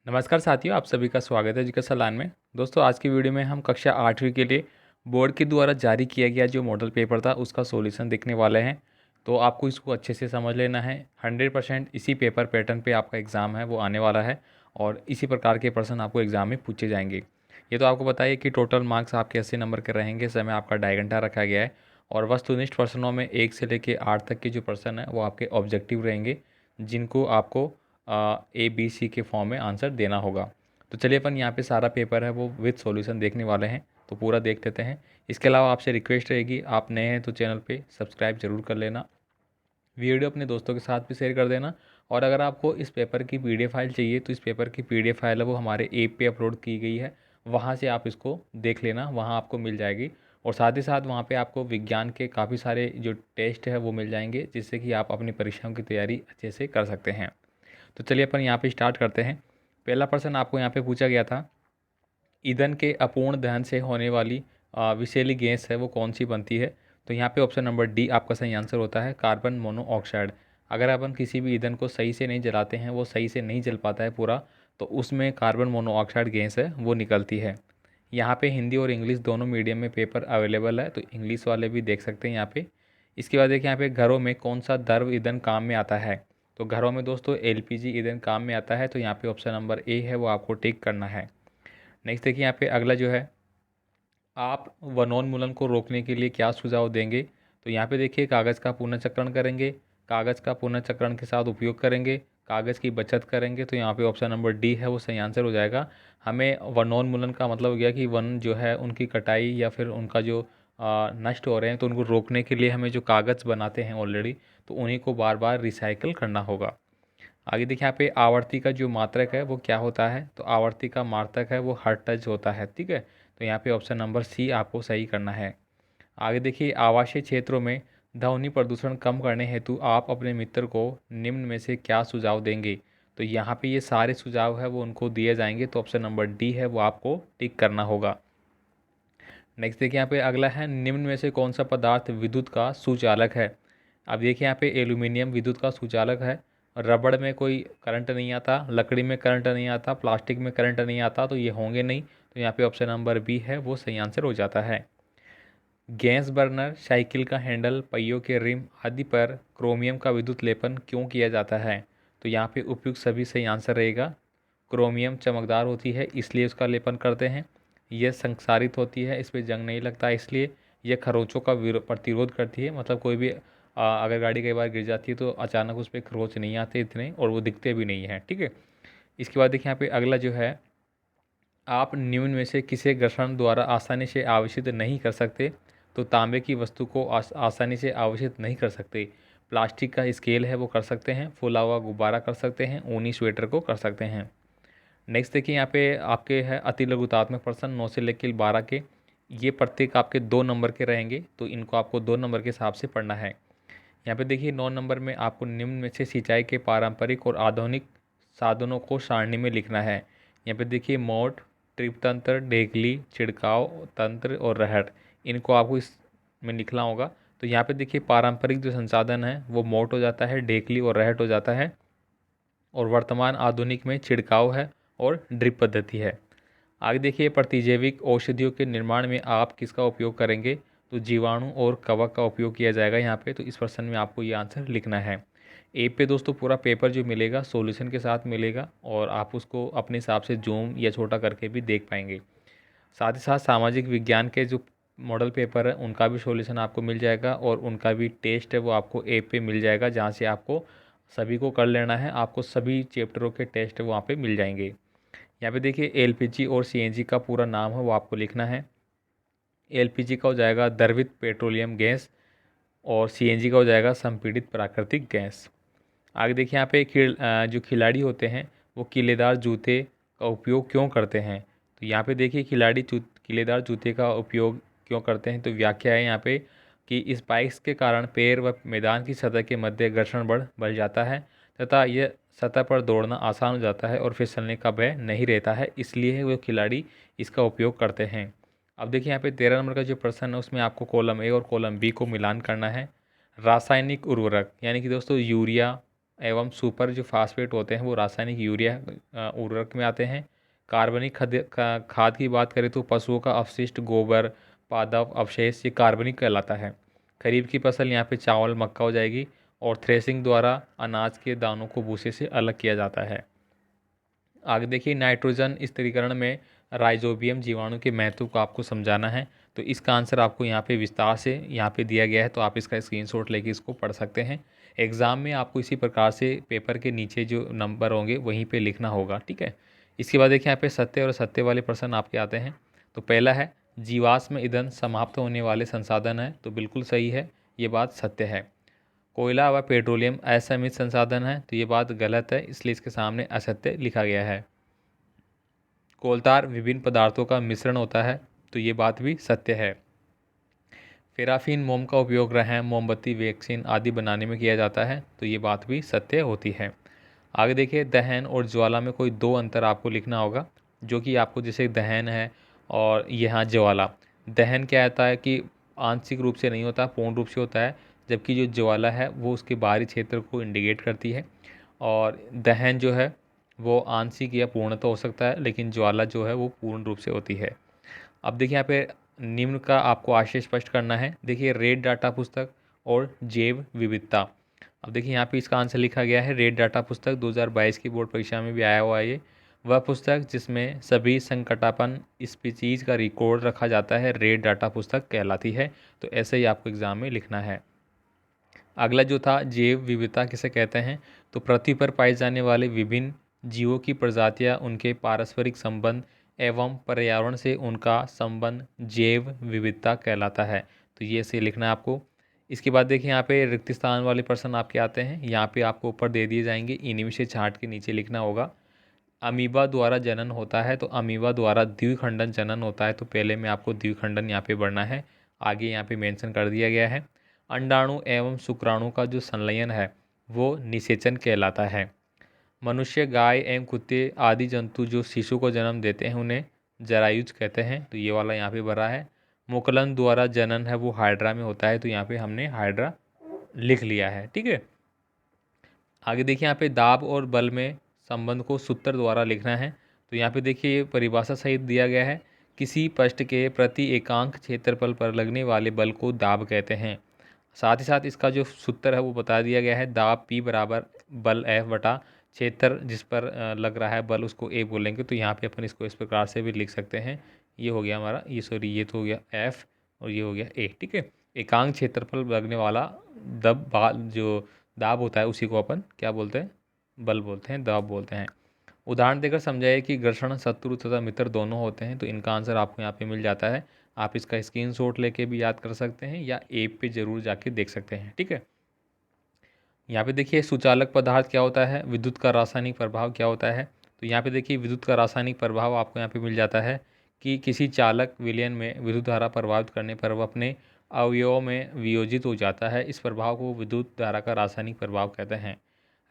नमस्कार साथियों, आप सभी का स्वागत है एजुकेशन लाइन में। दोस्तों, आज की वीडियो में हम कक्षा 8वीं के लिए बोर्ड के द्वारा जारी किया गया जो मॉडल पेपर था उसका सॉल्यूशन देखने वाले हैं। तो आपको इसको अच्छे से समझ लेना है। 100% इसी पेपर पैटर्न पे आपका एग्ज़ाम है वो आने वाला है और इसी प्रकार के प्रश्न आपको एग्ज़ाम में पूछे जाएंगे। ये तो आपको बताइए कि टोटल मार्क्स आपके 80 नंबर के रहेंगे। समय आपका 2.5 घंटा रखा गया है और वस्तुनिष्ठ प्रश्नों में 1 से लेकर 8 तक के जो प्रश्न है वो आपके ऑब्जेक्टिव रहेंगे, जिनको आपको ए बी सी के फॉर्म में आंसर देना होगा। तो चलिए अपन यहाँ पे सारा पेपर है वो विद सॉल्यूशन देखने वाले हैं, तो पूरा देख लेते हैं। इसके अलावा आपसे रिक्वेस्ट रहेगी, आप नए हैं तो चैनल पे सब्सक्राइब जरूर कर लेना, वीडियो अपने दोस्तों के साथ भी शेयर कर देना। और अगर आपको इस पेपर की पीडीएफ फाइल चाहिए तो इस पेपर की पीडीएफ फाइल है वो हमारे ऐप पे अपलोड की गई है, वहाँ से आप इसको देख लेना, वहाँ आपको मिल जाएगी। और साथ ही साथ वहाँ पे आपको विज्ञान के काफ़ी सारे जो टेस्ट है वो मिल जाएंगे, जिससे कि आप अपनी परीक्षाओं की तैयारी अच्छे से कर सकते हैं। तो चलिए अपन यहाँ पे स्टार्ट करते हैं। पहला प्रश्न आपको यहाँ पे पूछा गया था, ईंधन के अपूर्ण दहन से होने वाली विषैली गैस है वो कौन सी बनती है। तो यहाँ पे ऑप्शन नंबर डी आपका सही आंसर होता है, कार्बन मोनोऑक्साइड। अगर अपन किसी भी ईंधन को सही से नहीं जलाते हैं, वो सही से नहीं जल पाता है पूरा, तो उसमें कार्बन मोनोऑक्साइड गैस है वो निकलती है। यहाँ पे हिंदी और इंग्लिश दोनों मीडियम में पेपर अवेलेबल है, तो इंग्लिश वाले भी देख सकते हैं यहाँ पे। इसके बाद देखिए यहाँ पे घरों में कौन सा द्रव ईंधन काम में आता है। तो घरों में दोस्तों एलपीजी ईंधन काम में आता है, तो यहाँ पे ऑप्शन नंबर ए है वो आपको टिक करना है। नेक्स्ट देखिए यहाँ पे अगला जो है, आप वनोन्मूलन को रोकने के लिए क्या सुझाव देंगे। तो यहाँ पे देखिए कागज़ का पुनर्चक्रण करेंगे, कागज़ का पुनर्चक्रण के साथ उपयोग करेंगे, कागज़ की बचत करेंगे, तो यहाँ पे ऑप्शन नंबर डी है वो सही आंसर हो जाएगा। हमें वनोन्मूलन का मतलब हो गया कि वन जो है उनकी कटाई या फिर उनका जो नष्ट हो रहे हैं, तो उनको रोकने के लिए हमें जो कागज़ बनाते हैं ऑलरेडी, तो उन्हीं को बार बार रिसाइकिल करना होगा। आगे देखिए यहाँ पे आवर्ती का जो मात्रक है वो क्या होता है। तो आवर्ती का मात्रक है वो हर्ट्ज होता है, ठीक है। तो यहाँ पे ऑप्शन नंबर सी आपको सही करना है। आगे देखिए, आवासीय क्षेत्रों में ध्वनि प्रदूषण कम करने हेतु आप अपने मित्र को निम्न में से क्या सुझाव देंगे। तो यहाँ पे ये सारे सुझाव है वो उनको दिए जाएंगे, तो ऑप्शन नंबर डी है वो आपको टिक करना होगा। नेक्स्ट देखिए यहाँ पे अगला है, निम्न में से कौन सा पदार्थ विद्युत का सुचालक है। अब देखिए यहाँ पे एल्यूमिनियम विद्युत का सुचालक है। रबड़ में कोई करंट नहीं आता, लकड़ी में करंट नहीं आता, प्लास्टिक में करंट नहीं आता, तो ये होंगे नहीं। तो यहाँ पे ऑप्शन नंबर बी है वो सही आंसर हो जाता है। गैस बर्नर, साइकिल का हैंडल, पहियों के रिम आदि पर क्रोमियम का विद्युत लेपन क्यों किया जाता है। तो यहाँ पे उपयुक्त सभी सही आंसर रहेगा। क्रोमियम चमकदार होती है इसलिए उसका लेपन करते हैं। यह संक्षारित होती है, इस पर जंग नहीं लगता इसलिए। यह खरोंचों का प्रतिरोध करती है, मतलब कोई भी अगर गाड़ी कई बार गिर जाती है तो अचानक उस पर खरोंच नहीं आते इतने, और वो दिखते भी नहीं हैं, ठीक है। इसके बाद देखिए यहाँ पे अगला जो है, आप निम्न में से किसे घर्षण द्वारा आसानी से आवेशित नहीं कर सकते। तो तांबे की वस्तु को आसानी से आवेशित नहीं कर सकते। प्लास्टिक का स्केल है वो कर सकते हैं, फूला हुआ गुब्बारा कर सकते हैं, ऊनी स्वेटर को कर सकते हैं। नेक्स्ट देखिए यहाँ पे आपके है अति लघुतात्मक प्रश्न 9 से लेकर 12 के। ये प्रत्येक आपके 2 नंबर के रहेंगे, तो इनको आपको 2 नंबर के हिसाब से पढ़ना है। यहाँ पे देखिए 9 नंबर में आपको निम्न में से सिंचाई के पारंपरिक और आधुनिक साधनों को सारणी में लिखना है। यहाँ पे देखिए मोट, ट्रिप तंत्र, ढेकली, छिड़काव तंत्र और रहर, इनको आपको इसमें लिखना होगा। तो यहाँ पे देखिए पारंपरिक जो संसाधन है वो मोट हो जाता है, ढेकली और रहट हो जाता है, और वर्तमान आधुनिक में छिड़काव है और ड्रिप पद्धति है। आगे देखिए, प्रतिजैविक औषधियों के निर्माण में आप किसका उपयोग करेंगे। तो जीवाणु और कवक का उपयोग किया जाएगा यहाँ पे। तो इस प्रश्न में आपको ये आंसर लिखना है। ऐप पे दोस्तों पूरा पेपर जो मिलेगा सॉल्यूशन के साथ मिलेगा, और आप उसको अपने हिसाब से जूम या छोटा करके भी देख पाएंगे। साथ ही साथ सामाजिक विज्ञान के जो मॉडल पेपर है उनका भी सॉल्यूशन आपको मिल जाएगा, और उनका भी टेस्ट है वो आपको ऐप पे मिल जाएगा, जहाँ से आपको सभी को कर लेना है। आपको सभी चैप्टरों के टेस्ट वहाँ पे मिल जाएंगे। यहाँ पे देखिए एलपीजी और सीएनजी का पूरा नाम है वो आपको लिखना है। एलपीजी का हो जाएगा द्रवित पेट्रोलियम गैस, और सीएनजी का हो जाएगा संपीड़ित प्राकृतिक गैस। आगे देखिए यहाँ पे जो खिलाड़ी होते हैं वो किलेदार जूते का उपयोग क्यों करते हैं। तो यहाँ पे देखिए खिलाड़ी किलेदार जूते का उपयोग क्यों करते हैं। तो व्याख्या है यहाँ पे कि स्पाइक्स के कारण पैर व मैदान की सतह के मध्य घर्षण बल बढ़ जाता है, तथा यह सतह पर दौड़ना आसान हो जाता है और फिसलने का भय नहीं रहता है, इसलिए वो खिलाड़ी इसका उपयोग करते हैं। अब देखिए यहाँ पे 13 नंबर का जो प्रश्न है उसमें आपको कॉलम ए और कॉलम बी को मिलान करना है। रासायनिक उर्वरक यानी कि दोस्तों यूरिया, एवं सुपर जो फास्फेट होते हैं वो रासायनिक यूरिया उर्वरक में आते हैं। कार्बनिक खाद की बात करें तो पशुओं का अपशिष्ट, गोबर, पादप अवशेष, ये कार्बनिक कहलाता है। खरीफ की फसल यहाँ पे चावल, मक्का हो जाएगी। और थ्रेसिंग द्वारा अनाज के दानों को भूसे से अलग किया जाता है। आगे देखिए, नाइट्रोजन स्थिरीकरण में राइजोबियम जीवाणु के महत्व को आपको समझाना है। तो इसका आंसर आपको यहाँ पे विस्तार से यहाँ पे दिया गया है, तो आप इसका स्क्रीनशॉट लेके इसको पढ़ सकते हैं। एग्ज़ाम में आपको इसी प्रकार से पेपर के नीचे जो नंबर होंगे वहीं पे लिखना होगा, ठीक है। इसके बाद देखिए यहाँ पे सत्य और सत्य वाले प्रश्न आपके आते हैं। तो पहला है, जीवाश्म ईंधन समाप्त होने वाले संसाधन है, तो बिल्कुल सही है, ये बात सत्य है। कोयला व पेट्रोलियम असीमित संसाधन है, तो ये बात गलत है, इसलिए इसके सामने असत्य लिखा गया है। कोलतार विभिन्न पदार्थों का मिश्रण होता है, तो ये बात भी सत्य है। फेराफिन मोम का उपयोग रैम, मोमबत्ती, वैक्सीन आदि बनाने में किया जाता है, तो ये बात भी सत्य होती है। आगे देखिए, दहन और ज्वाला में कोई दो अंतर आपको लिखना होगा, जो कि आपको जैसे दहन है और यहाँ ज्वाला। दहन क्या होता है कि आंशिक रूप से नहीं होता, पूर्ण रूप से होता है, जबकि जो ज्वाला है वो उसके बाहरी क्षेत्र को इंडिकेट करती है। और दहन जो है वो आंशिक या पूर्ण तो हो सकता है, लेकिन ज्वाला जो है वो पूर्ण रूप से होती है। अब देखिए यहाँ पे निम्न का आपको आशय स्पष्ट करना है। देखिए, रेड डाटा पुस्तक और जैव विविधता। अब देखिए यहाँ पे इसका आंसर लिखा गया है, रेड डाटा पुस्तक 2022 की बोर्ड परीक्षा में भी आया हुआ है। ये वह पुस्तक जिसमें सभी संकटापन स्पीसीज का रिकॉर्ड रखा जाता है, रेड डाटा पुस्तक कहलाती है। तो ऐसे ही आपको एग्जाम में लिखना है। अगला जो था, जैव विविधता किसे कहते हैं? तो पृथ्वी पर पाए जाने वाले विभिन्न जीवों की प्रजातियां, उनके पारस्परिक संबंध एवं पर्यावरण से उनका संबंध जैव विविधता कहलाता है। तो ये से लिखना है आपको। इसके बाद देखिए यहाँ पे रिक्त स्थान वाले प्रश्न आपके आते हैं, यहाँ पे आपको ऊपर दे दिए जाएंगे, इन्हीं में से छांट के नीचे लिखना होगा। अमीबा द्वारा जनन होता है, तो अमीबा द्वारा द्विखंडन जनन होता है, तो पहले में आपको द्विखंडन यहाँ पे बढ़ना है, आगे यहाँ पे मेंशन कर दिया गया है। अंडाणु एवं शुक्राणु का जो संलयन है वो निषेचन कहलाता है। मनुष्य, गाय एवं कुत्ते आदि जंतु जो शिशु को जन्म देते हैं उन्हें जरायुज कहते हैं, तो ये वाला यहाँ पे भरा है। मुकलन द्वारा जनन है वो हाइड्रा में होता है, तो यहाँ पे हमने हाइड्रा लिख लिया है, ठीक है। आगे देखिए यहाँ पे दाब और बल में संबंध को सूत्र द्वारा लिखना है। तो यहाँ पे देखिए ये परिभाषा सहित दिया गया है, किसी पृष्ठ के प्रति एकांक क्षेत्रफल पर लगने वाले बल को दाब कहते हैं। साथ ही साथ इसका जो सूत्र है वो बता दिया गया है, दाब P बराबर बल F बटा क्षेत्र जिस पर लग रहा है बल उसको A बोलेंगे। तो यहाँ पे अपन इसको इस प्रकार से भी लिख सकते हैं, ये हो गया हमारा, ये सॉरी ये तो हो गया F और ये हो गया A, ठीक है। एकांक क्षेत्रफल लगने वाला जो दाब होता है उसी को अपन क्या बोलते हैं? बल बोलते हैं, दाब बोलते हैं। उदाहरण देकर समझाइए कि घर्षण शत्रु तथा मित्र दोनों होते हैं, तो इनका आंसर आपको यहाँ पे मिल जाता है। आप इसका स्क्रीनशॉट लेके भी याद कर सकते हैं या ऐप पे ज़रूर जाके देख सकते हैं, ठीक है। यहाँ पे देखिए, सुचालक पदार्थ क्या होता है, विद्युत का रासायनिक प्रभाव क्या होता है। तो यहाँ पे देखिए, विद्युत का रासायनिक प्रभाव आपको यहाँ पे मिल जाता है कि किसी चालक विलयन में विद्युत धारा प्रभावित करने पर वह अपने अवयवों में वियोजित हो जाता है। इस प्रभाव को विद्युत धारा का रासायनिक प्रभाव कहते हैं।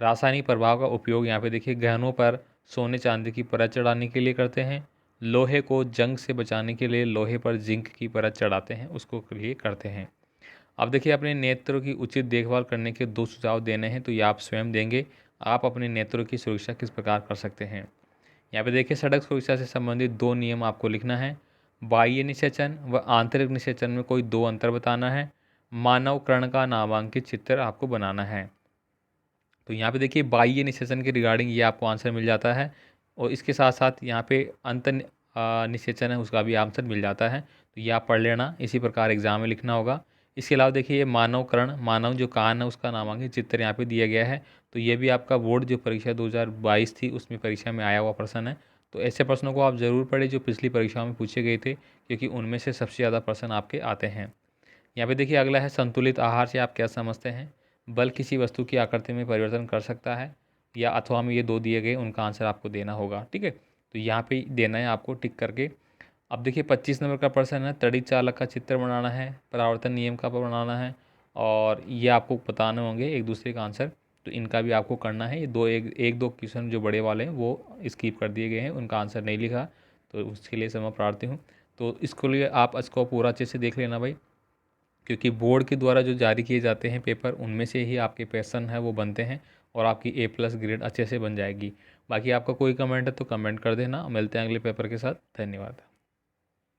रासायनिक प्रभाव का उपयोग यहाँ पे देखिए, गहनों पर सोने चांदी की परत चढ़ाने के लिए करते हैं। लोहे को जंग से बचाने के लिए लोहे पर जिंक की परत चढ़ाते हैं, उसको लिए करते हैं। अब देखिए, अपने नेत्रों की उचित देखभाल करने के दो सुझाव देने हैं, तो ये आप स्वयं देंगे। आप अपने नेत्रों की सुरक्षा किस प्रकार कर सकते हैं? यहाँ पे देखिए, सड़क सुरक्षा से संबंधित दो नियम आपको लिखना है। बाह्य निषेचन व आंतरिक निषेचन में कोई दो अंतर बताना है। मानव कर्ण का नामांकित चित्र आपको बनाना है। तो यहाँ पे देखिए, बाह्य निषेचन के रिगार्डिंग ये आपको आंसर मिल जाता है, और इसके साथ साथ यहाँ पे अंत निषेचन है उसका भी आंसर मिल जाता है। तो ये आप पढ़ लेना, इसी प्रकार एग्जाम में लिखना होगा। इसके अलावा देखिए, ये मानव कर्ण, मानव जो कान है उसका नामांकित चित्र यहाँ पे दिया गया है। तो ये भी आपका बोर्ड जो परीक्षा 2022 थी उसमें परीक्षा में आया हुआ प्रश्न है। तो ऐसे प्रश्नों को आप ज़रूर पढ़ें जो पिछली परीक्षाओं में पूछे गए थे, क्योंकि उनमें से सबसे ज़्यादा प्रश्न आपके आते हैं। यहाँ पे देखिए, अगला है संतुलित आहार से आप क्या समझते हैं? बल किसी वस्तु की आकृति में परिवर्तन कर सकता है या अथवा में ये दो दिए गए, उनका आंसर आपको देना होगा, ठीक है। तो यहाँ पे देना है आपको टिक करके। अब देखिए, 25 नंबर का प्रश्न है, तड़ित चालक का चित्र बनाना है, परावर्तन नियम का बनाना है, और ये आपको बताने होंगे एक दूसरे का आंसर। तो इनका भी आपको करना है। ये एक दो क्वेश्चन जो बड़े वाले हैं वो स्किप कर दिए गए हैं, उनका आंसर नहीं लिखा, तो उसके लिए क्षमा प्रार्थी हूँ। तो इसको लिए आप इसको पूरा अच्छे से देख लेना भाई, क्योंकि बोर्ड के द्वारा जो जारी किए जाते हैं पेपर, उनमें से ही आपके क्वेश्चन है वो बनते हैं, और आपकी A+ ग्रेड अच्छे से बन जाएगी। बाकी आपका कोई कमेंट है तो कमेंट कर देना। मिलते हैं अगले पेपर के साथ। धन्यवाद।